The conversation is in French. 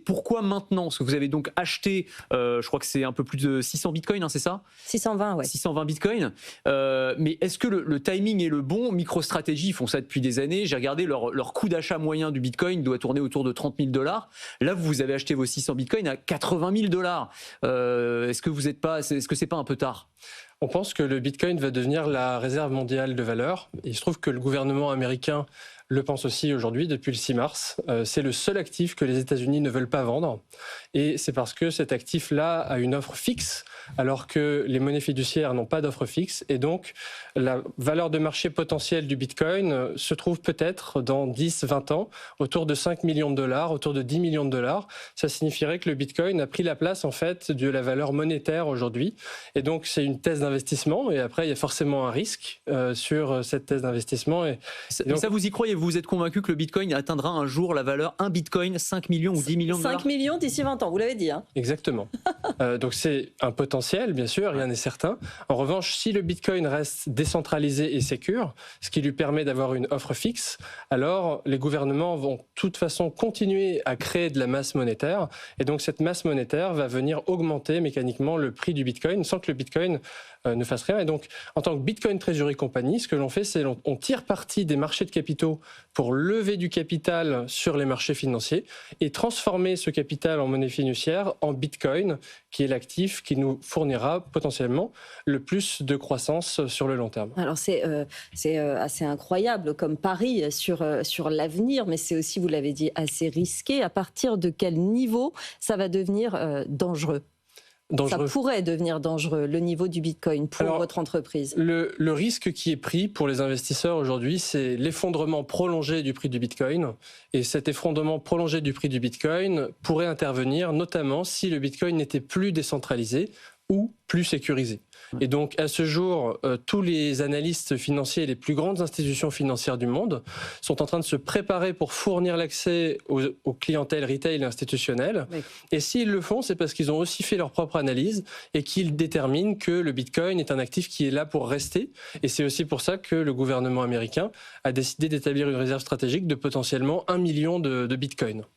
pourquoi maintenant? Parce que vous avez donc acheté, je crois que c'est un peu plus de 600 bitcoins, hein, c'est ça? 620, ouais. 620 bitcoins. Mais est-ce que le timing est le bon? MicroStrategy, ils font ça depuis des années. J'ai regardé leur coût d'achat moyen du bitcoin doit tourner autour de 30 000 $. Là, vous avez acheté vos 600 bitcoins à 80 000 $. Est-ce que c'est pas un peu tard? On pense que le bitcoin va devenir la réserve mondiale de valeur. Il se trouve que le gouvernement américain le pense aussi aujourd'hui, depuis le 6 mars. C'est le seul actif que les États-Unis ne veulent pas vendre. Et c'est parce que cet actif-là a une offre fixe, alors que les monnaies fiduciaires n'ont pas d'offre fixe. Et donc, la valeur de marché potentielle du bitcoin se trouve peut-être dans 10-20 ans autour de 5 millions de $, autour de 10 millions de $. Ça signifierait que le bitcoin a pris la place, en fait, de la valeur monétaire aujourd'hui. Et donc, c'est une thèse d'investissement. Et après, il y a forcément un risque sur cette thèse d'investissement. Et donc, ça, vous y croyez? Vous êtes convaincu que le bitcoin atteindra un jour la valeur 1 bitcoin, 5 millions ou 10 millions de $? 5 millions d'ici 20 ans, vous l'avez dit. Hein. Exactement. Donc c'est un potentiel, bien sûr, rien n'est certain. En revanche, si le bitcoin reste décentralisé et sécure, ce qui lui permet d'avoir une offre fixe, alors les gouvernements vont de toute façon continuer à créer de la masse monétaire. Et donc cette masse monétaire va venir augmenter mécaniquement le prix du bitcoin sans que le bitcoin ne fasse rien. Et donc, en tant que Bitcoin Treasury Company, ce que l'on fait, c'est on tire parti des marchés de capitaux pour lever du capital sur les marchés financiers et transformer ce capital en monnaie fiduciaire en Bitcoin, qui est l'actif qui nous fournira potentiellement le plus de croissance sur le long terme. Alors c'est assez incroyable comme pari sur l'avenir, mais c'est aussi, vous l'avez dit, assez risqué. À partir de quel niveau ça va devenir dangereux ? Ça pourrait devenir dangereux, le niveau du Bitcoin pour votre entreprise. Le risque qui est pris pour les investisseurs aujourd'hui, c'est l'effondrement prolongé du prix du Bitcoin. Et cet effondrement prolongé du prix du Bitcoin pourrait intervenir notamment si le Bitcoin n'était plus décentralisé ou plus sécurisé. Et donc, à ce jour, tous les analystes financiers et les plus grandes institutions financières du monde sont en train de se préparer pour fournir l'accès aux clientèles retail et institutionnelles. Oui. Et s'ils le font, c'est parce qu'ils ont aussi fait leur propre analyse et qu'ils déterminent que le Bitcoin est un actif qui est là pour rester. Et c'est aussi pour ça que le gouvernement américain a décidé d'établir une réserve stratégique de potentiellement 1 million de Bitcoin.